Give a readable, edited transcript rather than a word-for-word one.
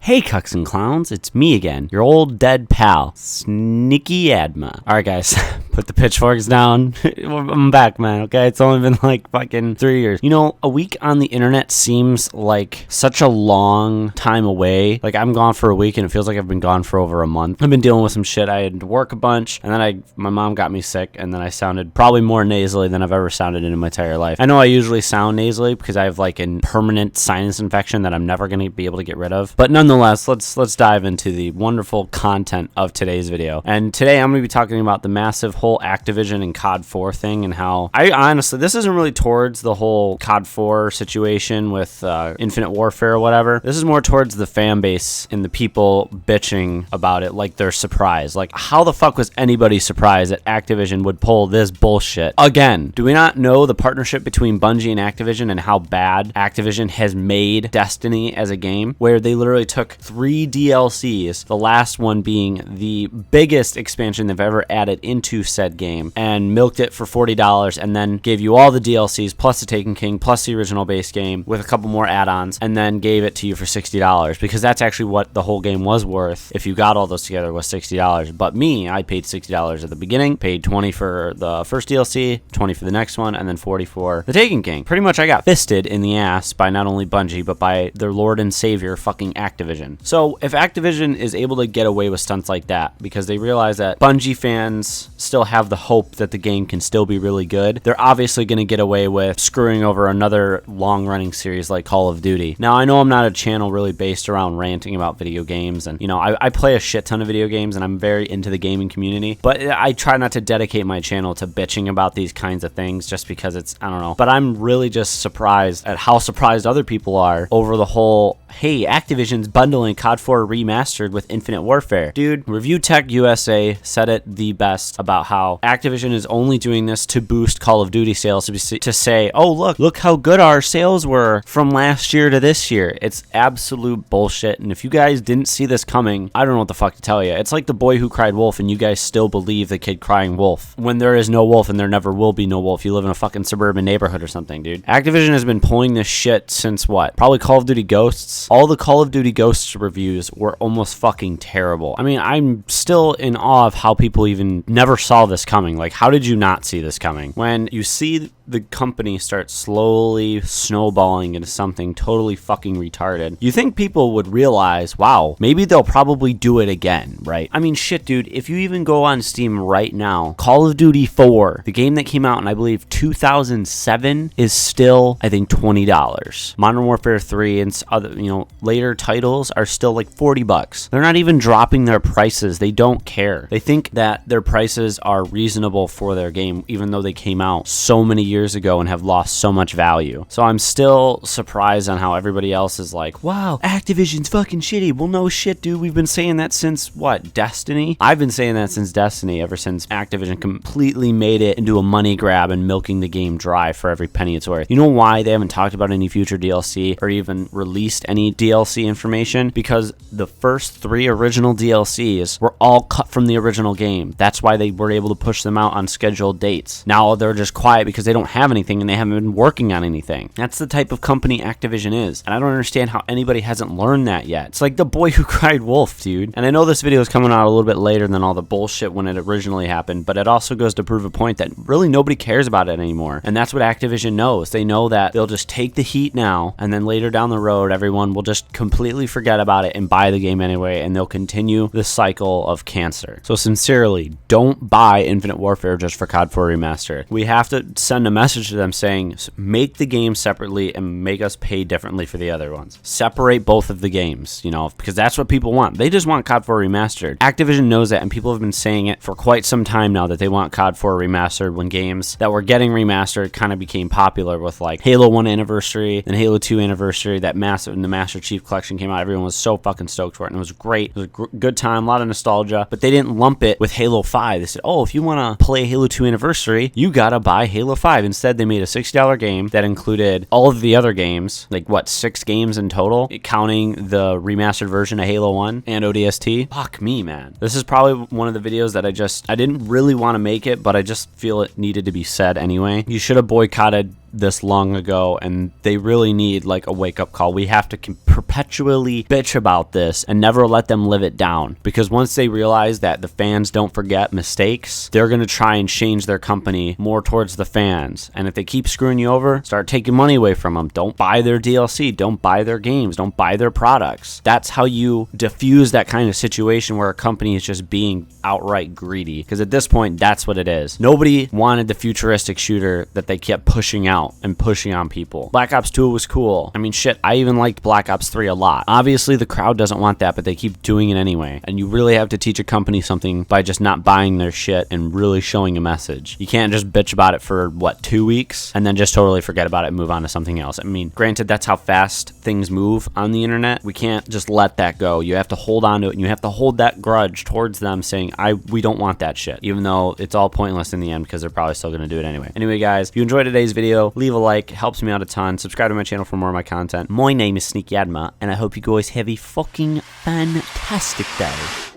Hey cucks and clowns, it's me again, your old dead pal, Sneaky Adma. Alright guys, put the pitchforks down. I'm back, man, okay? It's only been like fucking 3 years. You know, a week on the internet seems like such a long time away. Like, I'm gone for a week and it feels like I've been gone for over a month. I've been dealing with some shit. I had to work a bunch, and then my mom got me sick, and then I sounded probably more nasally than I've ever sounded in my entire life. I know I usually sound nasally because I have like a permanent sinus infection that I'm never going to be able to get rid of. But nonetheless, let's dive into the wonderful content of today's video. And today I'm going to be talking about the massive whole Activision and COD 4 thing, and how I honestly, this isn't really towards the whole COD 4 situation with Infinite Warfare or whatever. This is more towards the fan base and the people bitching about it like they're surprised. Like, how the fuck was anybody surprised that Activision would pull this bullshit again? Do we not know the partnership between Bungie and Activision and how bad Activision has made Destiny as a game, where they literally took 3 DLCs, the last one being the biggest expansion they've ever added into said game, and milked it for $40, and then gave you all the DLCs plus the Taken King plus the original base game with a couple more add-ons, and then gave it to you for $60, because that's actually what the whole game was worth if you got all those together, was $60. But me, I paid $60 at the beginning, paid $20 for the first DLC, $20 for the next one, and then $40 for the Taken King. Pretty much I got fisted in the ass by not only Bungie, but by their lord and savior, fucking Activision. So if Activision is able to get away with stunts like that because they realize that Bungie fans still have the hope that the game can still be really good, they're obviously going to get away with screwing over another long-running series like Call of Duty. Now, I know I'm not a channel really based around ranting about video games, and you know, I play a shit ton of video games and I'm very into the gaming community, but I try not to dedicate my channel to bitching about these kinds of things just because it's, I don't know. But I'm really just surprised at how surprised other people are over the whole, hey, Activision's bundling COD 4 remastered with Infinite Warfare. Dude, Review Tech USA said it the best about how Activision is only doing this to boost Call of Duty sales, to say, oh, look how good our sales were from last year to this year. It's absolute bullshit, and if you guys didn't see this coming, I don't know what the fuck to tell you. It's like the boy who cried wolf, and you guys still believe the kid crying wolf when there is no wolf and there never will be no wolf. You live in a fucking suburban neighborhood or something, dude. Activision has been pulling this shit since what? Probably Call of Duty Ghosts. All the Call of Duty Ghosts reviews were almost fucking terrible. I mean, I'm still in awe of how people even never saw this coming. Like, how did you not see this coming? When you see the company start slowly snowballing into something totally fucking retarded, you think people would realize, wow, maybe they'll probably do it again, right? I mean, shit, dude, if you even go on Steam right now, Call of Duty 4, the game that came out in, I believe, 2007, is still, I think, $20. Modern Warfare 3 and other, you know, later titles are still like $40. They're not even dropping their prices. They don't care. They think that their prices are reasonable for their game, even though they came out so many years ago and have lost so much value. So I'm still surprised on how everybody else is like, wow, Activision's fucking shitty. Well, no shit, dude. We've been saying that since, what, Destiny? I've been saying that since Destiny, ever since Activision completely made it into a money grab and milking the game dry for every penny it's worth. You know why they haven't talked about any future DLC or even released any DLC information? Because the first 3 original DLCs were all cut from the original game. That's why they were able to push them out on scheduled dates. Now they're just quiet because they don't have anything and they haven't been working on anything. That's the type of company Activision is, and I don't understand how anybody hasn't learned that yet. It's like the boy who cried wolf, dude. And I know this video is coming out a little bit later than all the bullshit when it originally happened, but it also goes to prove a point that really nobody cares about it anymore. And that's what Activision knows. They know that they'll just take the heat now, and then later down the road, everyone will just completely forget about it and buy the game anyway, and they'll continue the cycle of cancer. So sincerely, don't buy Infinite Warfare just for COD 4 Remastered. We have to send a message to them saying, make the game separately and make us pay differently for the other ones. Separate both of the games, you know, because that's what people want. They just want COD 4 Remastered. Activision knows that, and people have been saying it for quite some time now that they want COD 4 Remastered when games that were getting remastered kind of became popular with like Halo 1 Anniversary and Halo 2 Anniversary. That massive, and the Master Chief Collection came out. Everyone was so fucking stoked for it, and it was great. It was a good time, a lot of nostalgia, but they didn't lump it with Halo 5. They said, oh, if you want to play Halo 2 Anniversary, you gotta buy Halo 5. Instead, they made a $60 game that included all of the other games, like what, 6 games in total, counting the remastered version of Halo 1 and ODST. Fuck me, man. This is probably one of the videos that I didn't really want to make it, but I just feel it needed to be said anyway. You should have boycotted this long ago, and they really need like a wake-up call. We have to perpetually bitch about this and never let them live it down, because once they realize that the fans don't forget mistakes, they're going to try and change their company more towards the fans. And if they keep screwing you over, start taking money away from them. Don't buy their DLC, don't buy their games, don't buy their products. That's how you diffuse that kind of situation where a company is just being outright greedy, because at this point, that's what it is. Nobody wanted the futuristic shooter that they kept pushing out and pushing on people. Black Ops 2 was cool. I mean, shit, I even liked Black Ops 3 a lot. Obviously, the crowd doesn't want that, but they keep doing it anyway. And you really have to teach a company something by just not buying their shit and really showing a message. You can't just bitch about it for, what, 2 weeks and then just totally forget about it and move on to something else. I mean, granted, that's how fast things move on the internet. We can't just let that go. You have to hold on to it, and you have to hold that grudge towards them saying, we don't want that shit, even though it's all pointless in the end because they're probably still going to do it anyway. Anyway, guys, if you enjoyed today's video, leave a like. It helps me out a ton. Subscribe to my channel for more of my content. My name is Sneaky Adma, and I hope you guys have a fucking fantastic day.